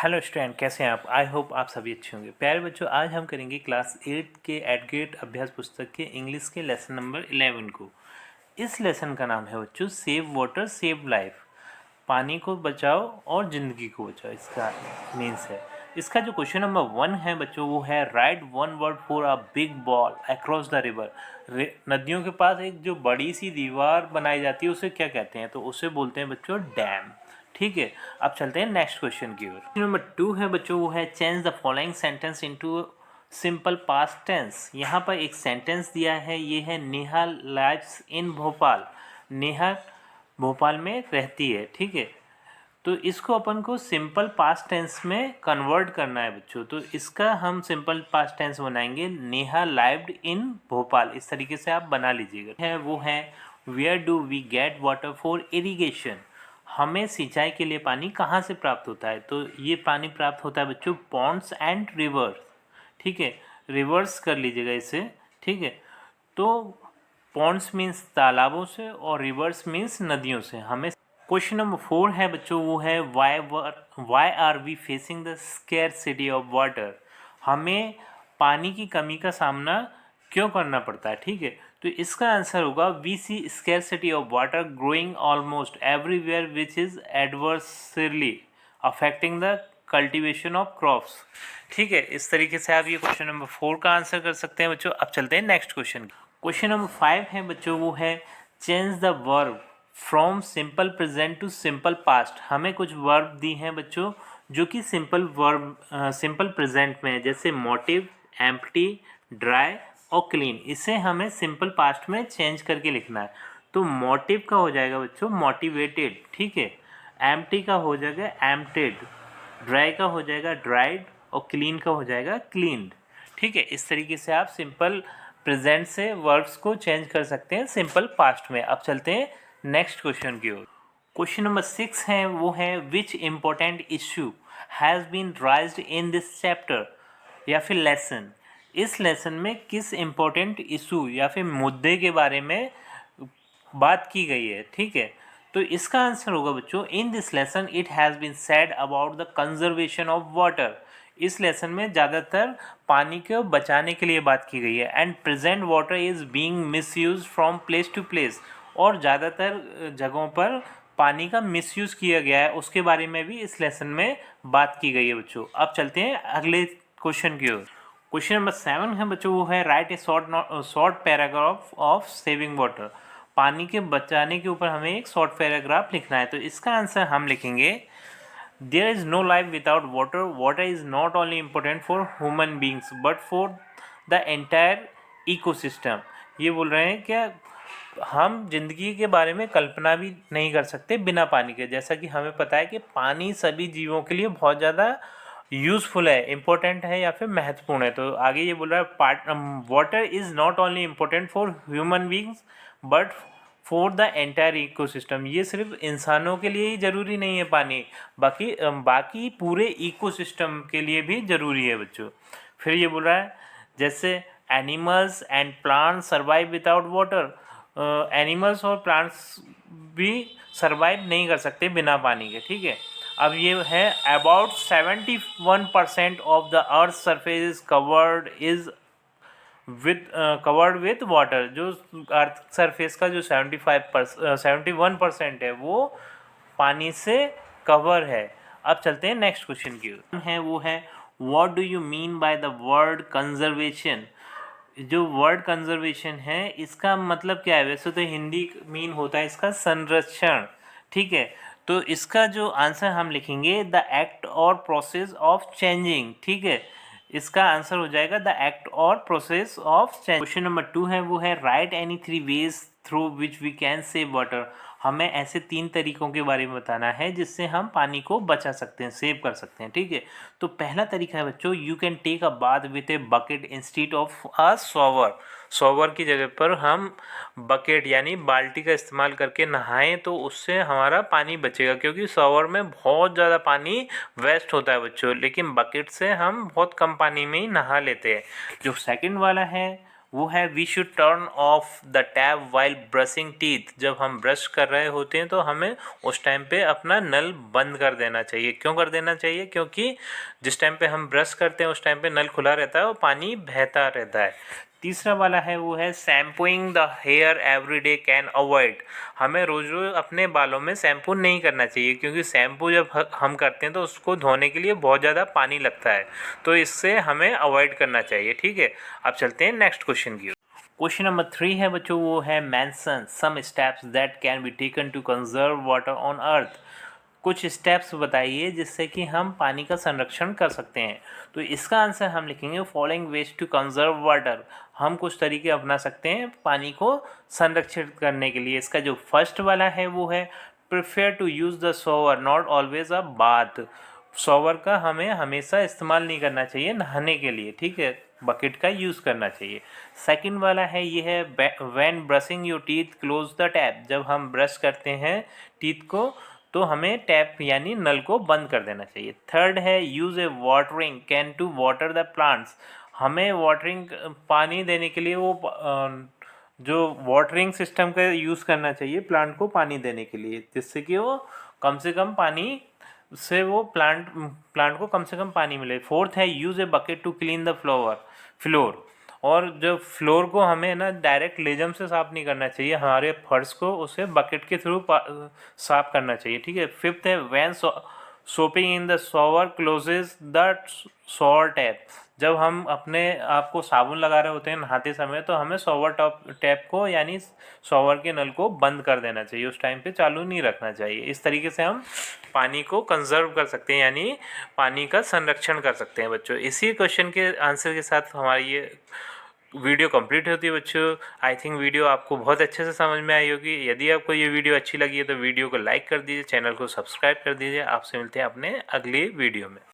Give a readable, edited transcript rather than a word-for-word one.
Hello student, कैसे हैं आप? आई होप आप सभी अच्छे होंगे। प्यारे बच्चों, आज हम करेंगे क्लास 8 के एट ग्रेड अभ्यास पुस्तक के इंग्लिश के लेसन नंबर 11 को। इस लेसन का नाम है बच्चों सेव वाटर सेव लाइफ। पानी को बचाओ और ज़िंदगी को बचाओ, इसका मीन्स है। इसका जो क्वेश्चन नंबर 1 है बच्चों, वो है right one word for a big ball across the river. नदियों के पास एक जो बड़ी सी दीवार बनाई जाती है उसे क्या कहते हैं? तो उसे बोलते हैं बच्चों डैम। ठीक है, अब चलते हैं नेक्स्ट क्वेश्चन की ओर। क्वेश्चन नंबर 2 है बच्चों, वो है change the following sentence into simple past tense. यहाँ पर एक सेंटेंस दिया है, ये है नेहा लाइव्स इन भोपाल। नेहा भोपाल में रहती है, ठीक है। तो इसको अपन को सिंपल पास्ट टेंस में कन्वर्ट करना है बच्चों। तो इसका हम सिंपल पास्ट टेंस बनाएंगे नेहा लाइव्ड इन भोपाल। इस तरीके से आप बना लीजिएगा। है वो है where do we get water for irrigation. हमें सिंचाई के लिए पानी कहाँ से प्राप्त होता है? तो ये पानी प्राप्त होता है बच्चों पॉन्ड्स एंड रिवर्स। ठीक है, रिवर्स कर लीजिएगा इसे। ठीक है, तो पॉन्ड्स मीन्स तालाबों से और रिवर्स मीन्स नदियों से। हमें क्वेश्चन नंबर 4 है बच्चों, वो है why are we facing the scarcity of water. हमें पानी की कमी का सामना क्यों करना पड़ता है? ठीक है, तो इसका आंसर होगा we see scarcity of water growing almost everywhere which is adversely affecting the cultivation of crops. ठीक है, इस तरीके से आप ये क्वेश्चन नंबर 4 का आंसर कर सकते हैं बच्चों। अब चलते हैं नेक्स्ट क्वेश्चन। क्वेश्चन नंबर 5 है बच्चों, वो है change the verb from simple present to simple past. हमें कुछ वर्ब दी हैं बच्चों जो कि सिंपल प्रेजेंट में है, जैसे मोटिव, एम्प्टी, ड्राई और क्लीन। इसे हमें सिंपल पास्ट में चेंज करके लिखना है। तो मोटिव का हो जाएगा बच्चों मोटिवेटेड। ठीक है, एम्प्टी का हो जाएगा एम्प्टेड, ड्राई का हो जाएगा ड्राइड और क्लीन का हो जाएगा क्लीन्ड। ठीक है, इस तरीके से आप सिंपल प्रेजेंट से वर्ब्स को चेंज कर सकते हैं सिंपल पास्ट में। अब चलते हैं नेक्स्ट क्वेश्चन की ओर। क्वेश्चन नंबर 6 है, वो है which important issue has been raised in this chapter या फिर लेसन। इस लेसन में किस इम्पोर्टेंट इशू या फिर मुद्दे के बारे में बात की गई है? ठीक है, तो इसका आंसर होगा बच्चों in this lesson it has been said about the conservation of water. इस लेसन में ज़्यादातर पानी को बचाने के लिए बात की गई है। And present water is being misuse from place to place. और ज़्यादातर जगहों पर पानी का मिसयूज़ किया गया है, उसके बारे में भी इस लेसन में बात की गई है बच्चों। अब चलते हैं अगले क्वेश्चन की ओर। क्वेश्चन नंबर 7 है बच्चों, वो है right A short paragraph of saving water. पानी के बचाने के ऊपर हमें एक शॉर्ट पैराग्राफ लिखना है। तो इसका आंसर हम लिखेंगे there is no life without water. Water is not only important for human beings but for the entire ecosystem. ये बोल रहे हैं क्या हम जिंदगी के बारे में कल्पना भी नहीं कर सकते बिना पानी के। जैसा कि हमें पता है कि पानी सभी जीवों के लिए बहुत ज़्यादा यूज़फुल है, इम्पोर्टेंट है या फिर महत्वपूर्ण है। तो आगे ये बोल रहा है water is not only important for human beings but for the entire ecosystem. ये सिर्फ इंसानों के लिए ही ज़रूरी नहीं है पानी, बाकी पूरे इकोसिस्टम के लिए भी ज़रूरी है बच्चों। फिर ये बोल रहा है जैसे animals and plants survive without water. Animals और प्लांट्स भी सर्वाइव नहीं कर सकते बिना पानी के। ठीक है, अब ये है about 71% of the earth surface is covered with water. जो अर्थ सरफेस का जो 71% है वो पानी से कवर है। अब चलते हैं नेक्स्ट क्वेश्चन की ओर। है वो है what do you mean by the word conservation. जो वर्ड कंजर्वेशन है इसका मतलब क्या है? वैसे तो हिंदी मीन होता है इसका संरक्षण। ठीक है, तो इसका जो आंसर हम लिखेंगे द एक्ट और प्रोसेस ऑफ चेंजिंग। ठीक है, इसका आंसर हो जाएगा द एक्ट और process of change. Question number 2 है वो है write any 3 ways through which we can save water. हमें ऐसे 3 तरीकों के बारे में बताना है जिससे हम पानी को बचा सकते हैं, सेव कर सकते हैं। ठीक है, तो पहला तरीका है बच्चों you can take a bath with a bucket instead of a shower. Shower की जगह पर हम बकेट यानी बाल्टी का इस्तेमाल करके नहाएं तो उससे हमारा पानी बचेगा, क्योंकि शॉवर में बहुत ज़्यादा पानी वेस्ट होता है बच्चों, लेकिन बकेट से हम बहुत कम पानी में ही नहा लेते हैं। जो सेकंड वाला है वो है we should turn off the tap while brushing teeth. जब हम ब्रश कर रहे होते हैं तो हमें उस टाइम पे अपना नल बंद कर देना चाहिए। क्यों कर देना चाहिए? क्योंकि जिस टाइम पे हम ब्रश करते हैं उस टाइम पे नल खुला रहता है और पानी बहता रहता है। तीसरा वाला है वो है shampooing the hair every day can avoid. हमें रोज रोज अपने बालों में शैम्पू नहीं करना चाहिए, क्योंकि शैम्पू जब हम करते हैं तो उसको धोने के लिए बहुत ज़्यादा पानी लगता है, तो इससे हमें अवॉइड करना चाहिए। ठीक है, अब चलते हैं नेक्स्ट क्वेश्चन की ओर। क्वेश्चन नंबर 3 है बच्चों, वो है mention some steps that can be taken to conserve water on earth. कुछ स्टेप्स बताइए जिससे कि हम पानी का संरक्षण कर सकते हैं। तो इसका आंसर हम लिखेंगे following ways to conserve water. हम कुछ तरीके अपना सकते हैं पानी को संरक्षित करने के लिए। इसका जो फर्स्ट वाला है वो है prefer to use the shower not always a bath. Shower का हमें हमेशा इस्तेमाल नहीं करना चाहिए नहाने के लिए, ठीक है, बकेट का यूज़ करना चाहिए। सेकंड वाला है ये है when brushing your teeth close the tap. जब हम ब्रश करते हैं टीथ को तो हमें टैप यानी नल को बंद कर देना चाहिए। थर्ड है use a watering can to water the plants. हमें वाटरिंग पानी देने के लिए वो जो वाटरिंग सिस्टम का यूज़ करना चाहिए प्लांट को पानी देने के लिए, जिससे कि वो कम से कम पानी से वो प्लांट को कम से कम पानी मिले। फोर्थ है use a bucket to clean the floor. और जो फ्लोर को हमें ना डायरेक्ट लेजम से साफ़ नहीं करना चाहिए, हमारे फर्श को उसे बकेट के थ्रू साफ़ करना चाहिए। ठीक है। फिफ्थ है when soaping in the shower closes the shower tap. जब हम अपने आप को साबुन लगा रहे होते हैं नहाते समय तो हमें शॉवर टैप को यानी शॉवर के नल को बंद कर देना चाहिए, उस टाइम पे चालू नहीं रखना चाहिए। इस तरीके से हम पानी को कंजर्व कर सकते हैं यानी पानी का संरक्षण कर सकते हैं बच्चों। इसी क्वेश्चन के आंसर के साथ हमारी ये वीडियो कंप्लीट होती है बच्चों। आई थिंक वीडियो आपको बहुत अच्छे से समझ में आई होगी। यदि आपको ये वीडियो अच्छी लगी है तो वीडियो को लाइक कर दीजिए, चैनल को सब्सक्राइब कर दीजिए। आपसे मिलते हैं अपने अगली वीडियो में।